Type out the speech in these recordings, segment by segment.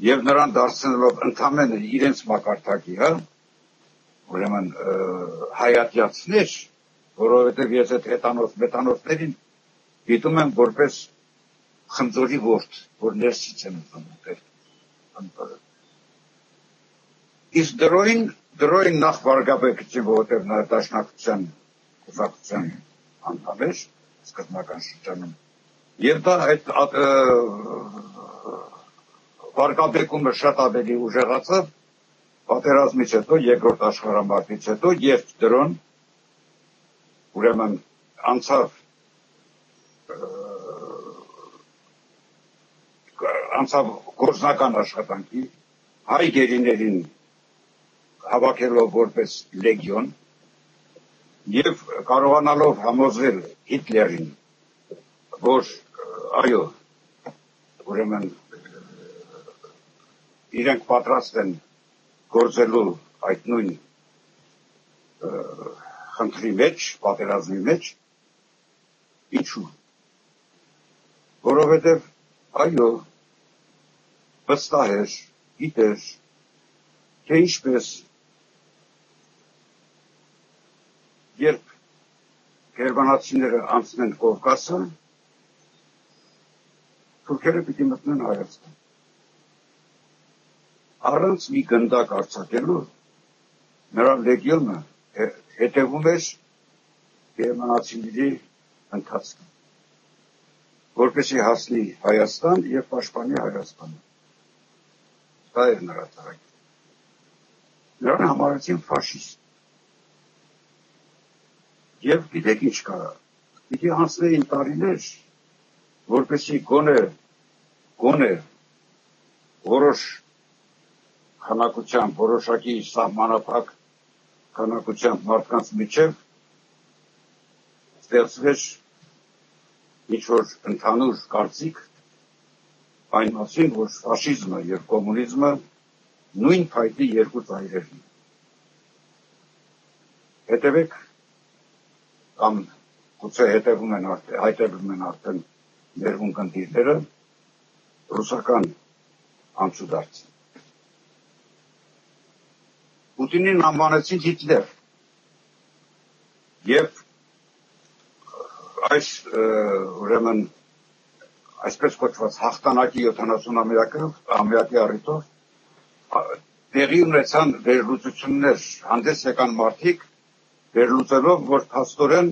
եւ նրան դարձնելով ընդամենը իրենց մակարդակի, հա, ուրեմն հայատյացներ, որովհետեւ ես այդ հետանոցներին դիտում եմ որպես խնձորի ворդ, որ ներսից են ուտել։ Իսկ դրոյին նախ վարգաբեկեցին, որովհետև նա դաշնակցության կուսակցության անդամ էր սկզբնական շրջանում։ Եվ դա այդ վարգաբեկումը շատ ավելի ուժեղացավ պատերազմից հետո, երկրորդ աշխարհամարտից հետո, երբ դրոն ուրեմն անցավ գործնական աշխատանքի, հայ գերիներին հավաքելով որպես լեգիոն եւ կարողանալով համոզել Հիտլերին, որ այո, ուրեմն իրենք պատրաստ են գործելու այդ նույն խնդրի մեջ, պատերազմի մեջ, ինչու՞։ Որովհետև այո, վստահ էր, գիտեր, թե ինչպես երբ գերմանացիները անցնեն Կովկասը, թուրքերը պիտի մտնեն Հայաստան։ Առանց մի գնդակ արձակելու նրա լեգիոնը հետևում էր գերմանացիների ընթացքը, որպեսզի հասնի Հայաստան եւ պաշտպանի Հայաստանը։ Դա էր նրա ծրագիրը։ Նրան համարեցին ֆաշիստ։ Եվ գիտեք ինչ կա, պիտի անցնեին տարիներ, որպեսզի գոնե որոշ քանակությամբ, որոշակի սահմանափակ քանակությամբ մարդկանց միջև ստեղծվեր ինչ-որ ընդհանուր կարծիք այն մասին, որ ֆաշիզմը եւ կոմունիզմը նույն փայտի երկու ծայրերն են։ Հետևեք կամ գուցե հետևում են արդեն մեր ունկնդիրները ռուսական անցուդարձ։ Պուտինին անվանեցին Հիտլեր եւ այս ուրեմն այսպես կոչված հաղթանակի 70-ամյակի առիթով տեղի ունեցան վերլուծություններ, հանդես եկան մարդիկ վերլուծելով, որ փաստորեն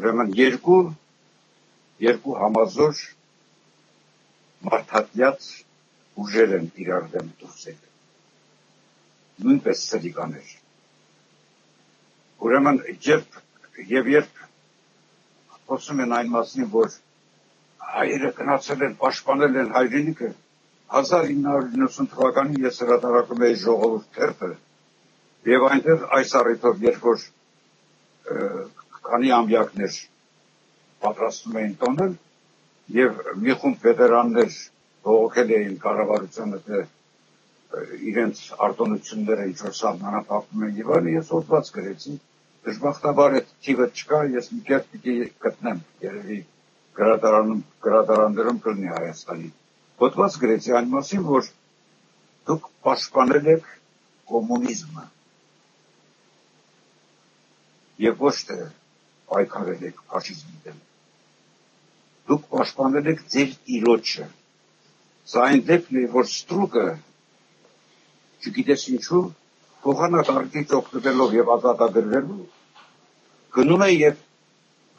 ուրեմն երկու համազոր մարդատյաց ուժեր են իրար դեմ դուրս եկել։ Նույնպես սրիկաներ։ Ուրեմն երբ խոսում են այն մասին, որ հայերը գնացել են, պաշտպանել են հայրենիքը, 1990 թվականին ես հրատարակում էի ժողովուրդ թերթը, եւ այնտեղ այս առիթով, երբ որ քանի ամյակներ պատրաստում էին տոնել, եւ մի խումբ վետերաններ բողոքել էին կառավարությանը, թե իրենց արտոնությունները ինչ-որ սահմանափակում են եւ այլն, ես հոդված գրեցի, դժբախտաբար այդ թիվը չկա, ես մի կերպ պիտի գտնեմ, երևի գրադարաններում կլինի Հայաստանի։ Հոդված գրեցի այն մասին, որ դուք պաշտպանել եք կոմունիզմը եւ ոչ թե պայքարել եք ֆաշիզմի դեմ։ Դուք պաշտպանել եք ձեր իրոջը։ Սա այն դեպքն է, որ ստրուկը, չգիտես ինչու, փոխանակարգից օգտվելով եւ ազատագրվելու, գնում է եւ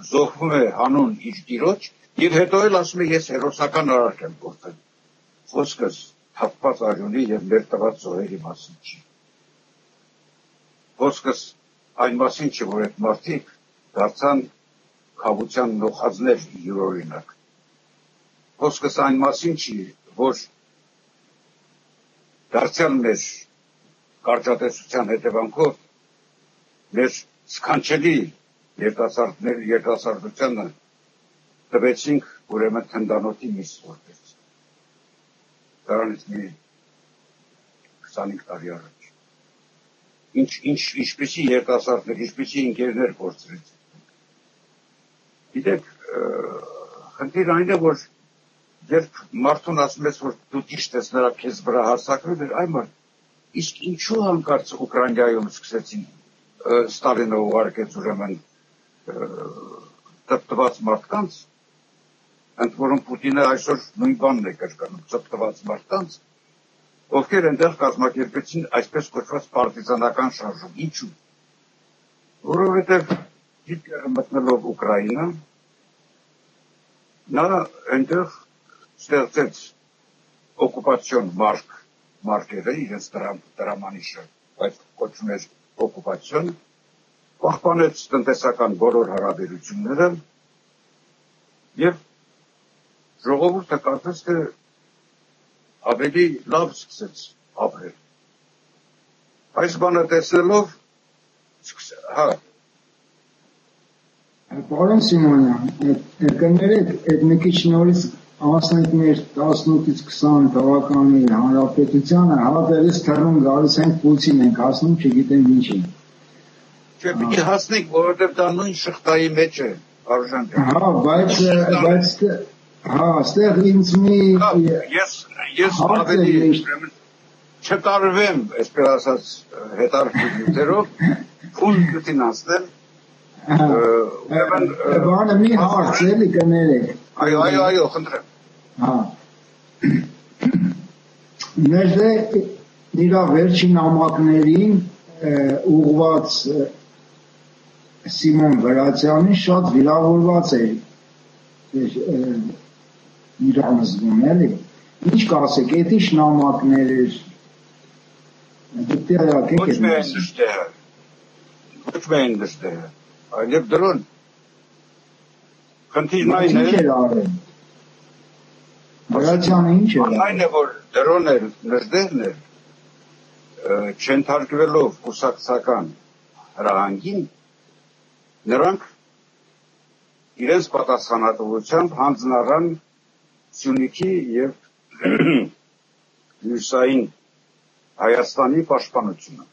զոհվում է հանուն իր տիրոջ եւ հետո էլ ասում է ես հերոսական արարք եմ գործել։ Խոսքս թափված արյունի եւ ներտված զոհերի մասին չի։ Խոսքս այն մասին չի, որ այդ մարդիկ դարձան խաղության նոխածներ յուրօրինակ։ Խոսքս այն մասին չի, որ դարձյալ մեր կարճատեսության հետևանքով մեր սքանչելի երիտասարդությանը տվեցինք ուրեմն թնդանոթի միս որպես։ Դրանից մի 25 տարի առաջ։ Ինչպիսի երիտասարդներ, ինչպիսի ընկերներ կորցրեցին։ Գիտեք, խնդիր այն է, որ երբ մարդուն ասում ես, որ դու ճիշտ ես նրա քեզ վրա հարձակվել էր, այ մարդ, իսկ ինչու հանկարծ Ուկրաինայում սկսեցին Ստալինը ուղարկեց ուրեմն տպտված մարդկանց, ընդ որում Պուտինը այսօր նույն բանն է կրկնում, տպտված մարդկանց, ովքեր այնտեղ կազմակերպեցին այսպես կոչված պարտիզանական շարժում։ Ինչու՞։ Որովհետև Հիտլերը մտնելով Ուկրաինա, նա այնտեղ ստեղծեց օկուպացիոն մարկերը, իրենց դրամանիշը, բայց կոչվում էր օկուպացիոն, պահպանեց տնտեսական բոլոր հարաբերությունները և ժողովուրդը կարծես թե ավելի լավ սկսեց ապրել։ Այս բանը տեսնելով, Պարոն Սիմոնյան, կներեք, այդ մի քիչ նորից ասենք մեր 18-ից 20 թվականի հանրապետությանը, հավատալից թռնում գալիս ենք պուլսին ենք հասնում, չգիտեմ ինչի։ Չէ, պիտի հասնենք, որովհետև դա նույն շղթայի մեջ է, Արժան ջան։ Հա, բայց ստեղ ինձ մի ես ավելի չտարվեմ, այսպես ասած, հետարքություններով, փուլ գտին ասնեմ, բանը մի հարց էլի կներեք։ Այո, խնդրեմ։ Հա։ Մեր իրա վերջին ամակներին ուղված Սիմոն Վրացյանի շատ վիրավորված է իրան զգում էլի։ Ինչ կասեք, էդի շնամակներ էր։ Ոչ միայն նշտեղը, այլև դրոն։ Խնդիրն այն է, Վրացյանը ինչ է։ այն է, որ դրոն էր, նշտեղն էր, չենթարկվելով կուսակցական հրահանգին, նրանք իրենց պատասխանատվությամբ հանձնարան Սյունիքի և Հյուսային Հայաստանի պաշտպանությունը։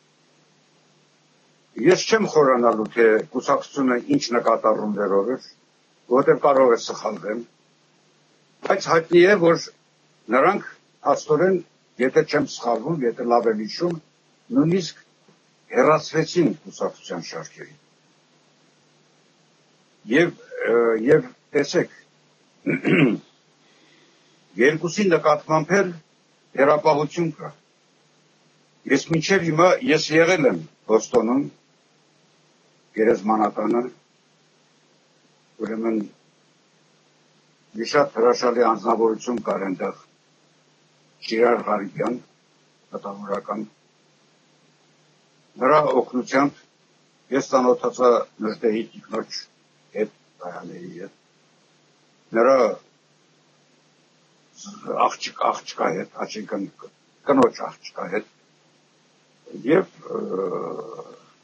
Ես չեմ խորանալու, թե կուսակցությունը ինչ նկատառումներով էր, որտեղ կարող է սխալվեմ, բայց հայտնի է, որ նրանք հաստորեն, եթե չեմ սխալվում, եթե լավ եմ հիշում, նույնիսկ հեռացվեցին կուսակցության շարքերին։ Եվ տեսեք, երկուսի նկատմամբ էլ հեռապահություն կա։ Ես մինչև հիմա ես եղել եմ Բոստոնում, գերեզմանատանը, ուրեմն մի շատ հրաշալի անձնավորություն կար այնտեղ Շիրար Ղարիբյան, պատահորական, նրա օգնությամբ ես ծանոթացա Նժդեհի տիկնոջ հետ, Կայանեի հետ, նրա աղջկա հետ, այսինքն կնոջ աղջկա հետ, և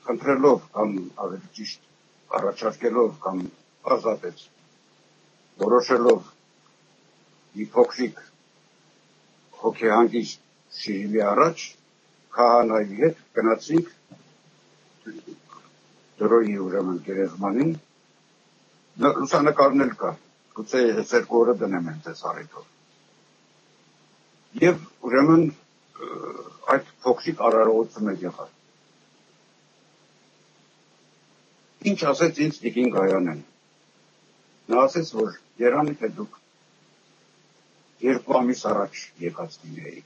խնդրելով կամ ավելի ճիշտ առաջարկելով կամ ազատեց, որոշելով մի փոքրիկ հոգեհանգիստ շիրիմի առաջ, քահանայի հետ գնացինք դրոյի ուրեմն գերեզմանին, լուսանկարն էլ կա, գուցե ես 2 օրը դնեմ այնտես առիթով։ Եվ ուրեմն այդ փոքրիկ արարողությունը եղավ։ Ինչ ասեց ինձ Տիկին Գայանեն։ Նա ասեց, որ երանի թե դուք 2 ամիս առաջ եկած լինեի։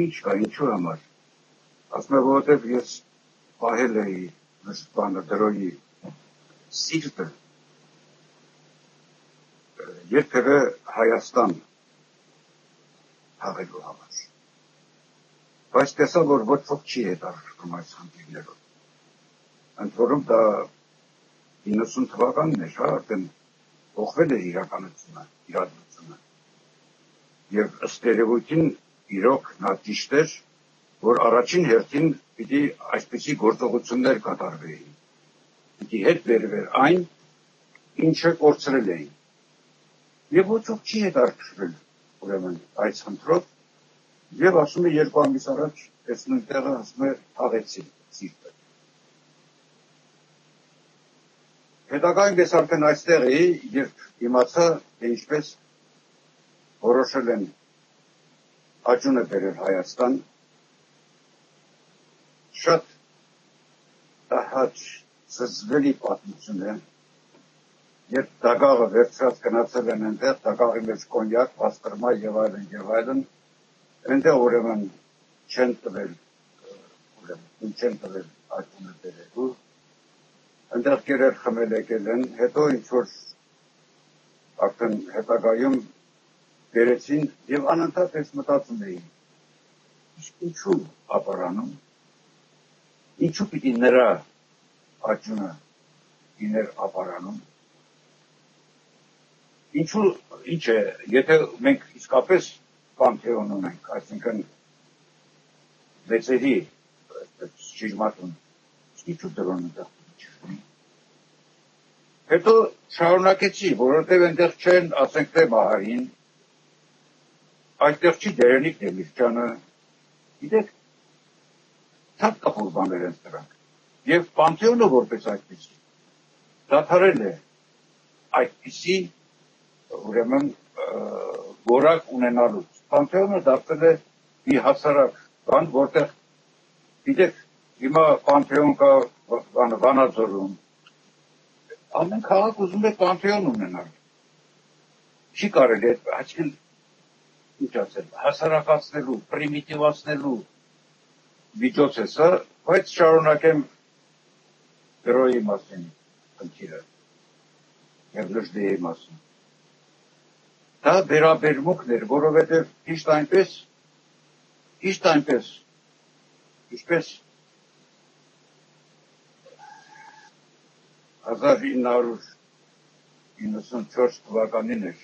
Ինչ կա, ինչու համար։ Ասում է, որովհետև ես պահել էի բանը դրոյի սիրտը, երբևէ Հայաստան թաղելու համար։ Բայց տեսա, որ ոչ ոք չի հետաքրքրում այս խնդիրներով։ Ընդ որում դա 90 թվականն էր, արդեն փոխվել է իրադրությունը։ Եվ ըստ երևույթին իրոք նա ճիշտ էր, որ առաջին հերթին պիտի այսպիսի գործողություններ կատարվեին։ Պիտի հետ բերվեր այն, ինչը կորցրել էին։ Եվ ոչ ոք չի հետաքրքրվել ուրեմն այս խնդրով, եւ ասում է 2 ամիս առաջ այս նույն տեղը ասում է թաղեցի սիրտը։ Հետագայում ես արդեն այստեղ էի, երբ իմացա, թե ինչպես որոշել են Աջունը բերել Հայաստան, շատ տհաճ զզվելի պատմություն է, երբ դագաղը վերցրած գնացել են այնտեղ, դագաղի մեջ կոնյակ, պաստրմա եւ այլն, այնտեղ ուրեմն չեն տվել Աջունը բերելու, այնտեղ կերեր խմել եկել են, հետո ինչ-որ արդեն հետագայում բերեցին և անընդհատ ես մտածում էին, ինչու ապարանում, ինչու պիտի նրա Աջունը իներ ապարանում, ինչու, ինչ է, եթե մենք իսկապես Պանթեոն ունենք, այսինքն մեծերի շիրմատուն, ինչու դրոն ընդեղ Հետո շարունակեցի, որովհետև այնտեղ չեն, ասենք թե Մահարին, այդտեղ չի Դերենիկ Դեմիրճյանը, գիտեք, թափ կապուր բաներ են դրանք, և Պանթեոնը որպես այդպիսի, դադարել է այդպիսի, ուրեմն, որակ ունենալուց, Պանթեոնը դարձել է մի հասարակ բան, որտեղ, գիտեք, հիմա Պանթեոն կա Վանաձորում, ամեն քաղաք ուզում է Պանթեոն ունենալ, չի կարելի այդ հաճկին ինչ ասել, հասարակացնելու, պրիմիտիվացնելու միջոց է սա, բայց շարունակեմ գրոյի մասին խնդիրը և լժդեի մասին։ Դա վերաբերմունքն էր, որովհետև ճիշտ այնպես, ինչպես 1994 թվականին էր,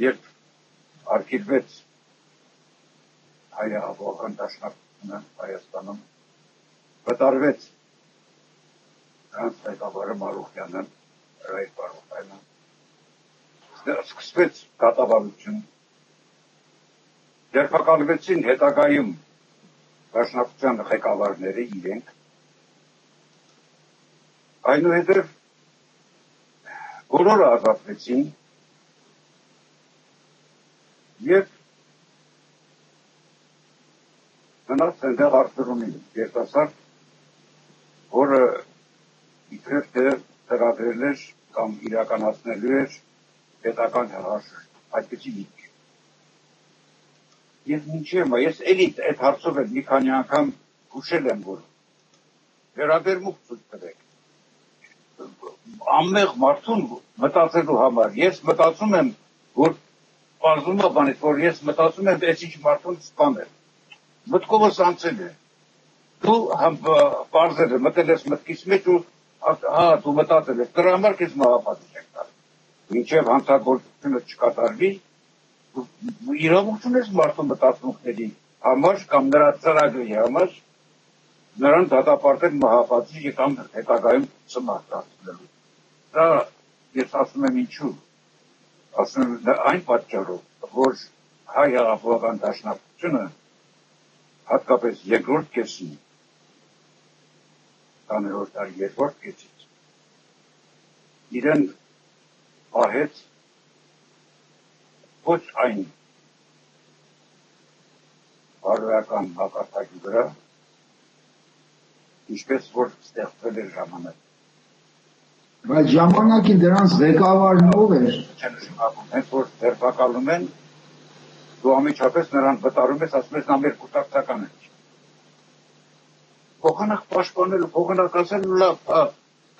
երբ արգելվեց հայահավական դաշնակցությունը Հայաստանում, վտարվեց նրանց ղեկավարը Մարուխյանը, Ռայր Մարուխյանը, սկսվեց դատավարություն, ձերբակալվեցին հետագայում դաշնակցության ղեկավարները իրենք, այնուհետև բոլորը ազատվեցին և մնաց այնտեղ Արծրունի երիտասարդ, որը իբրև թե ծրագրել էր կամ իրականացնելու էր պետական հեղաշրջում, այդպիսի միտք։ Եվ մինչև ես էլի այդ հարցով էլ մի քանի անգամ հուշել եմ, որ վերաբերմունք ցույց տվեք ամեղ մարդուն մտածելու համար։ Ես մտածում եմ, որ պարզում է բանից, որ ես մտածում եմ, այս ինչ մարդուն սպանել։ Մտքովս անցել է։ Դու պարզել է, մտել ես մտքիս մեջ ու դու մտածել ես, դրա համար քեզ մահապատիժ եք տալ։ Մինչև հանցագործությունը չկատարվի, իրավունք չունես մարդու մտածմունքների համար կամ նրա ծրագրի համար նրան դատապարտել մահապատիժ կամ հետագայում սմարտ դարձնելու։ Դա ես ասում եմ ինչու, ասում եմ այն պատճառով, որ հայ հեղափոխական դաշնակցությունը հատկապես երկրորդ կեսին, 20-րդ դարի երկրորդ կեսից, իրեն պահեց ոչ այն բարոյական հակարդակի վրա, ինչպես որ ստեղծվել էր ժամանակ։ Բայց ժամանակի դրանց ղեկավարն ով էր։ Հենց որ ձերբակալում են, դու ամիջապես նրան վտարում ես, ասում ես նա մեր կուտակցական է։ Փոխանակ պաշտպանելու, փոխանակ ասելու լավ,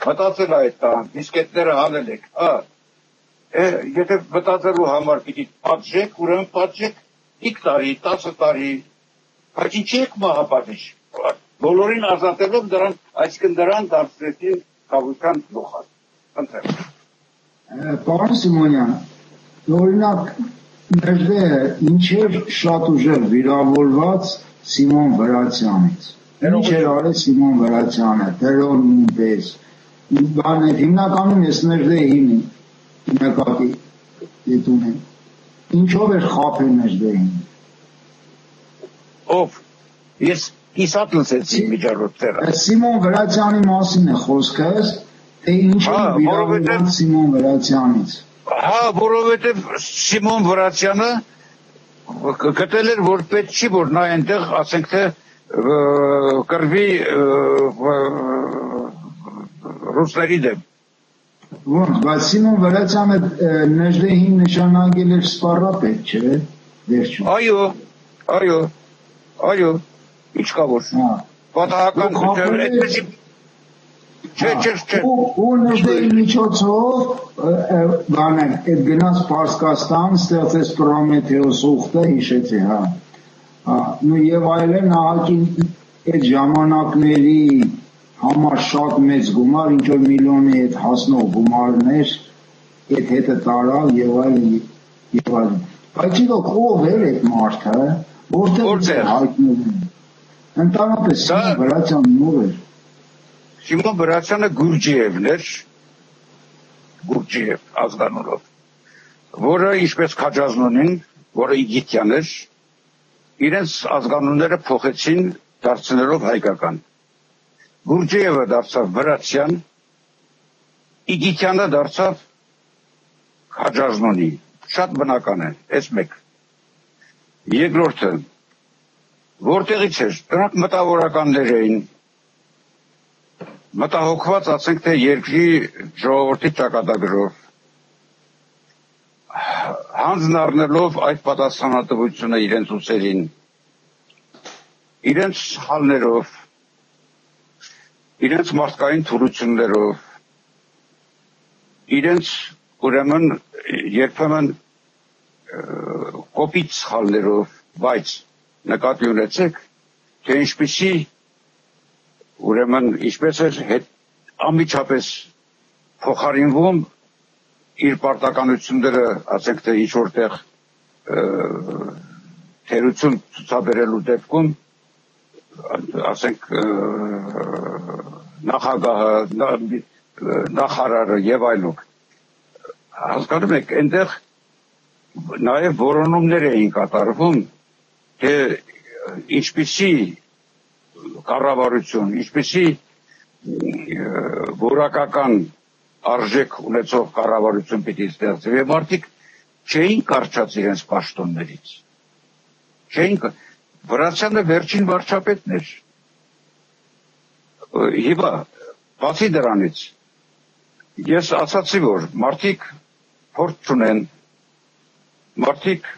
մտածել այդ տան, դիսկետները հանել եք, եթե մտածելու համար պիտի պատժեք, ուրեմն պատժեք 5 տարի, 10 տարի, բայց ինչի եք մահապատիժ։ Բոլորին ազատելով դրան, այսինքն դրան դարձրեցին կավության գլուխ։ Պարոն Սիմոնյան, օրինակ ներդե ինչ էր շատ ուժեղ վիրավորված Սիմոն Վրացյանից։ Ինչ էր արել Սիմոն Վրացյանը, դերոն նույնպես։ Բան է, հիմնականում ես ներդեին նկատի դետում եմ։ Ինչով էր խափել ներդեին։ Ով, ես Կիսատ լսեցի միջառորդները։ Սիմոն Վրացյանի մասին է խոսքս, թե ինչ է վիրավորված Սիմոն Վրացյանից։ Հա, որովհետև Սիմոն Վրացյանը գտել էր, որ պետք չի, որ նա այնտեղ, ասենք թե, կռվի ռուսների դեմ։ Ոնց, բայց Սիմոն Վրացյանը Նժդեհին նշանակել էր սպառապետ, չէ՞, վերջում։ Այո, ինչ կա որ։ Պատահական այդպես Չէ։ Ու Նժդեհի միջոցով բանը այդ գնաց Պարսկաստան, ստեղծեց Պրոմեթեոս ուխտը, հիշեցի, հա։ Նու եւ այլն ահագին այդ ժամանակների համար շատ մեծ գումար, ինչ որ միլիոնի հետ հասնող գումարներ, այդ հետը տարավ եւ այլն։ Բայց իրոք ով էր այդ մարդը, որտեղ հայտնվում։ Ընդհանրապես Սիմոն Վրացյանն ով էր։ Սիմոն Վրացյանը Գուրջիևն էր, Գուրջիև ազգանունով, որը ինչպես Քաջազնոնին, որը Իգիթյան էր, իրենց ազգանունները փոխեցին դարձնելով հայկական։ Գուրջիևը դարձավ Վրացյան, Իգիթյանը դարձավ Քաջազնոնի, շատ բնական է, այս մեկ։ Երկրորդը, որտեղից էր, դրանք մտավորականներ էին, մտահոգված, ասենք թե երկրի ժողովրդի ճակատագրով, հանձն առնելով այդ պատասխանատվությունը իրենց ուսերին, իրենց սխալներով, իրենց մարդկային թուլություններով, իրենց ուրեմն երբեմն կոպիտ սխալներով, բայց նկատի ունեցեք, թե ինչպիսի ուրեմն ինչպես էր անմիջապես փոխարինվում իր պարտականությունները, ասենք թե ինչ որտեղ թերություն ցուցաբերելու դեպքում, ասենք նախագահը, նախարարը եւ այլոք։ Հասկանում եք, այնտեղ նաեւ որոնումներ էին կատարվում, թե ինչպիսի կառավարություն, ինչպիսի որակական արժեք ունեցող կառավարություն պիտի ստեղծվի, եւ մարդիկ չէին կարճած իրենց պաշտոններից։ Վրացյանը վերջին վարչապետն էր։ Հիմա, բացի դրանից, ես ասացի, որ մարդիկ փորձ չունեն, մարդիկ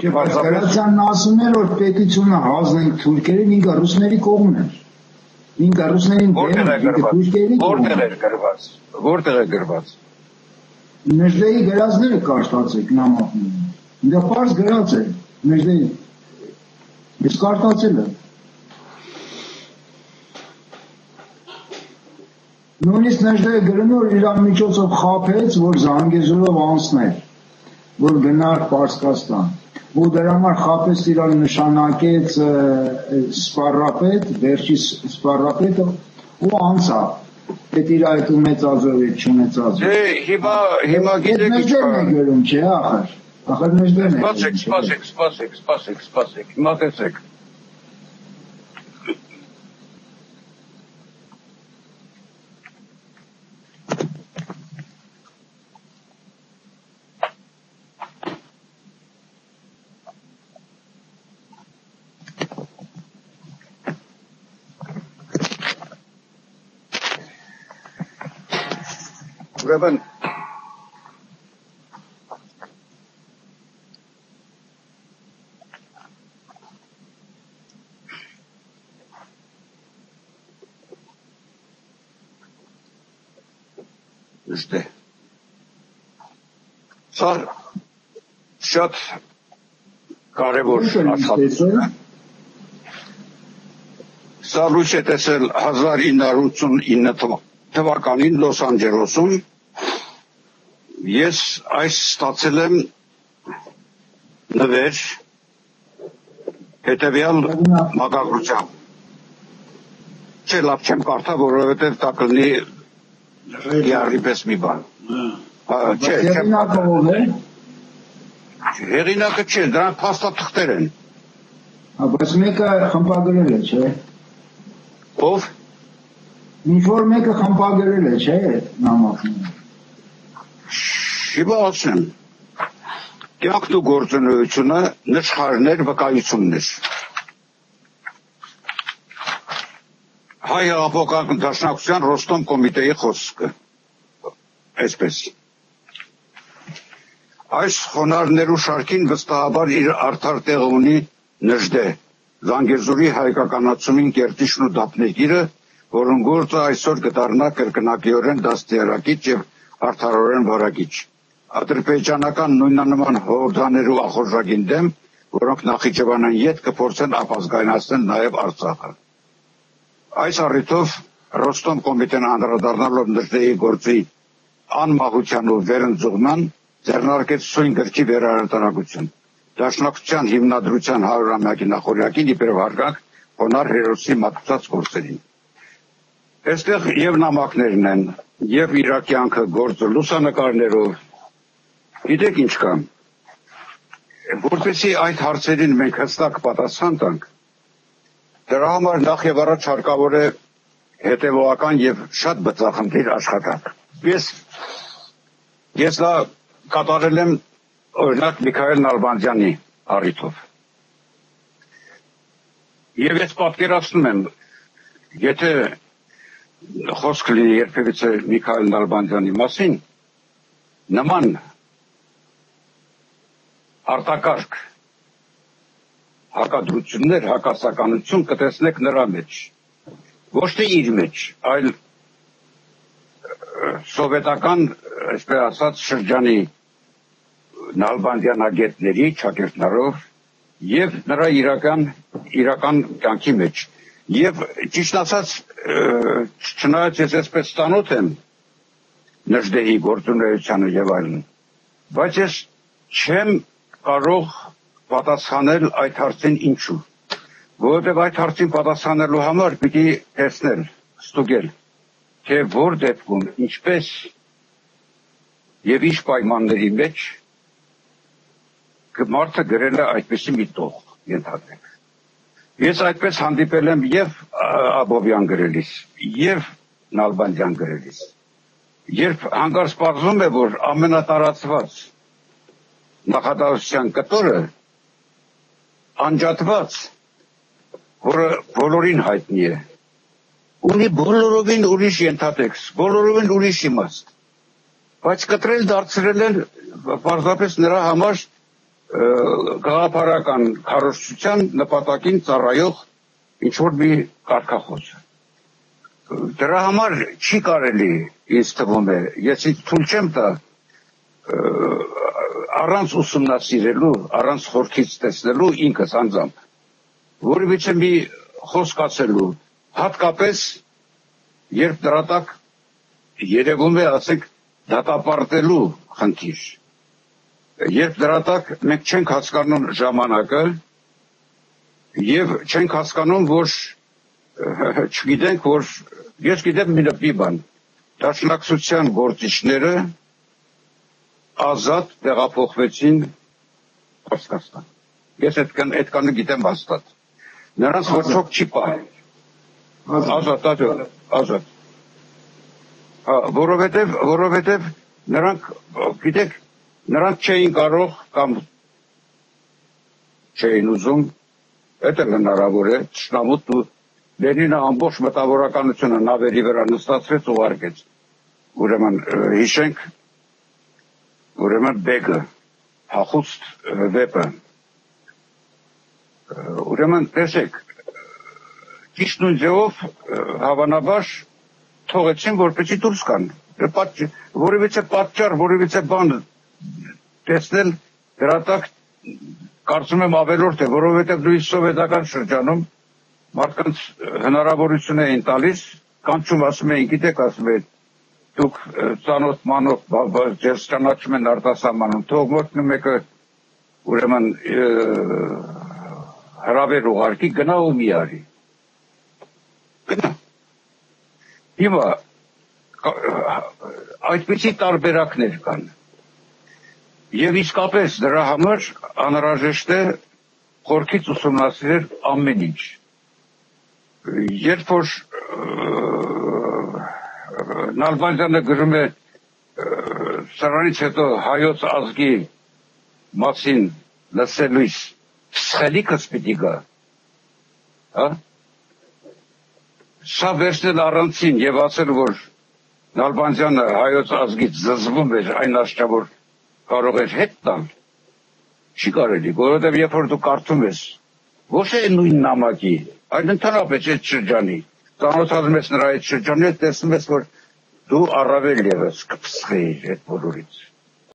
Վրացյանն ասում էր, որ պետությունը հանձնենք թուրքերին, ինքը ռուսների կողմն էր։ Ինքը ռուսներին Որտեղ է գրված։ Նժդեհի գրածները կարդացեք նամակներում։ Դա պարզ գրած է Նժդեհի։ Ես կարդացել եմ։ Նույնիսկ Նժդեհը գրում էր իր միջոցով խաբեց, որ Զանգեզուրով անցներ, որ գնար Պարսկաստան։ Ու դրա համար խաբեց իրան նշանակեց սպառապետ, վերջի սպառապետը ու անցավ։ Այդ իր այդ ունեցածով է չունեցածով։ Հիմա գիտեք ինչ կա։ Նժդեհն է գրում, չէ, ախր Նժդեհն է։ Սպասեք, հիմա տեսեք։ Ուրեմն Սա շատ կարևոր աշխատություն է։ Սա լույս է տեսել 1989 թվականին Լոս Անջելեսում։ Ես այս ստացել եմ նվեր հետևյալ մակագրությամբ։ Չէ, լավ չեմ կարդա, որովհետև դա կլինի գիարի պես մի բան։ Չէ, հեղինակը ով է։ Հեղինակը չէ, դրանք փաստաթղթեր են։ Բայց մեկը խմբագրել է, չէ։ Ով։ Ինչ որ մեկը խմբագրել է, չէ, նամակները։ Շիվա ասեմ։ Կյանքն ու գործունեությունը նշխարներ վկայություններ։ Հայ հեղափոխական դաշնակցության Ռոստոմ կոմիտեի խոսքը։ Այսպես։ Այս խոնարհներու շարքին վստահաբար իր արդար տեղը ունի Նժդե, Զանգեզուրի հայկականացումին կերտիչն ու դափնեկիրը, որոնց գործը այսօր կդառնա կրկնակիորեն դաստիարակիչ եւ արդարորեն վարակիչ։ Ադրբեջանական նույնանման հորդաներու ախորժակին դեմ, որոնք Նախիջևանյան ետ կփորձեն ապազգայնացնել նաեւ Արցախը։ Այս առիթով Ռոստոմ կոմիտեն անդրադառնալով Նժդեի գործի անմահության ու վերընձուղման ձեռնարկեց սույն գրքի վերարտարակություն։ Դաշնակցության հիմնադրության 100-ամյակի նախօրյակին իբրև հարգանք խոնարհ հերոսի մատուցած գործերին։ Այստեղ եւ նամակներն են, եւ իր կյանքը գործը լուսանկարներով։ Գիտեք ինչ կա։ Որպեսզի այդ հարցերին մենք հստակ պատասխան տանք, դրա համար նախ եւ առաջ հարկավոր է հետեւողական եւ շատ բծախնդիր աշխատանք։ Ես դա կատարել եմ օրինակ Միքայել Նալբանդյանի առիթով։ Եվ ես պատկերացնում եմ, եթե խոսք լինի երբևիցե Միքայել Նալբանդյանի մասին, նման արտակարգ հակադրություններ, հակասականություն կտեսնեք նրա մեջ, ոչ թե իր մեջ, այլ սովետական, այսպես ասած, շրջանի Նալբանդյանագետների ճակերտներով եւ նրա իրական կյանքի մեջ եւ ճիշտ ասած չնայած ես այսպես ծանոթ եմ Նժդեի գործունեությանը եւ այլն, բայց ես չեմ կարող պատասխանել այդ հարցին ինչու, որովհետեւ այդ հարցին պատասխանելու համար պիտի տեսնել, ստուգել, թե որ դեպքում, ինչպես եւ ինչ պայմանների մեջ մարդը գրել է այդպիսի մի տող, ենթադրենք։ Ես այդպես հանդիպել եմ եւ Աբովյան գրելիս, եւ Նալբանդյան գրելիս։ Երբ հանկարծ պարզվում է, որ ամենատարածված նախադասության կտորը անջատված, որը բոլորին հայտնի է, ունի բոլորովին ուրիշ ենթատեքստ, բոլորովին ուրիշ իմաստ, բայց կտրել դարձրել են պարզապես նրա համար գաղափարական քարոզչության նպատակին ծառայող ինչ-որ մի կարգախոս։ Դրա համար չի կարելի, ինձ թվում է, ես թույլ չեմ տա առանց ուսումնասիրելու, առանց խորքից տեսնելու ինքս անձամբ, որևիցե մի խոսք ասելու, հատկապես երբ դրա տակ երևում է, ասենք, դատապարտելու խնդիր։ Երբ դրա տակ մենք չենք հասկանում ժամանակը եւ չենք հասկանում, որ չգիտենք, որ ես գիտեմ մի բան, դաշնակցության գործիչները ազատ տեղափոխվեցին Պարսկաստան։ Ես այդքանը գիտեմ հաստատ։ Նրանց ոչոք չի պահել։ Ազատ։ Որովհետև նրանք, գիտեք, նրանք չէին կարող կամ չէին ուզում, դա հնարավոր է, ճշնամուտ ու Լենինը ամբողջ մտավորականությունը նավերի վրա նստացրեց ու ուղարկեց։ Ուրեմն հիշենք, ուրեմն բեգը, հախուստ վեպը։ Ուրեմն տեսեք, ճիշտ նույն ձևով հավանաբար թողեցին, որպեսզի դուրս գան։ Որևիցե պատճառ, որևիցե բան տեսնել դրա տակ կարծում եմ ավելորդ է, որովհետև նույն սովետական շրջանում մարդկանց հնարավորություն էին տալիս, կանչում ասում էին, գիտեք, ասում էին, դուք ծանոթ մանով ձեզ ճանաչում են արտասահմանում, թող մոտ մեկը ուրեմն հրավեր ուղարկի, գնա ու մի արի։ Գնա։ Հիմա այդպիսի տարբերակներ կան։ Եվ իսկապես դրա համար անհրաժեշտ է խորքից ուսումնասիրել ամեն ինչ։ Երբ որ Նալբանդյանը գրում է սրանից հետո հայոց ազգի մասին լսելույս սխելիքս պիտի գա, հա? Սա վերցնել առանցին եւ ասել, որ Նալբանդյանը հայոց ազգից զզվում էր այն աշխարհ, որ կարող էր հետ տալ, չի կարելի, որովհետեւ երբ որ դու կարդում ես ոչ է նույն նամակի, այլ ընդհանրապես այդ շրջանի, ծանոթացնում ես նրա այդ շրջանի հետ, տեսնում ես, որ դու առավել եւս կփսխեիր այդ բոլորից։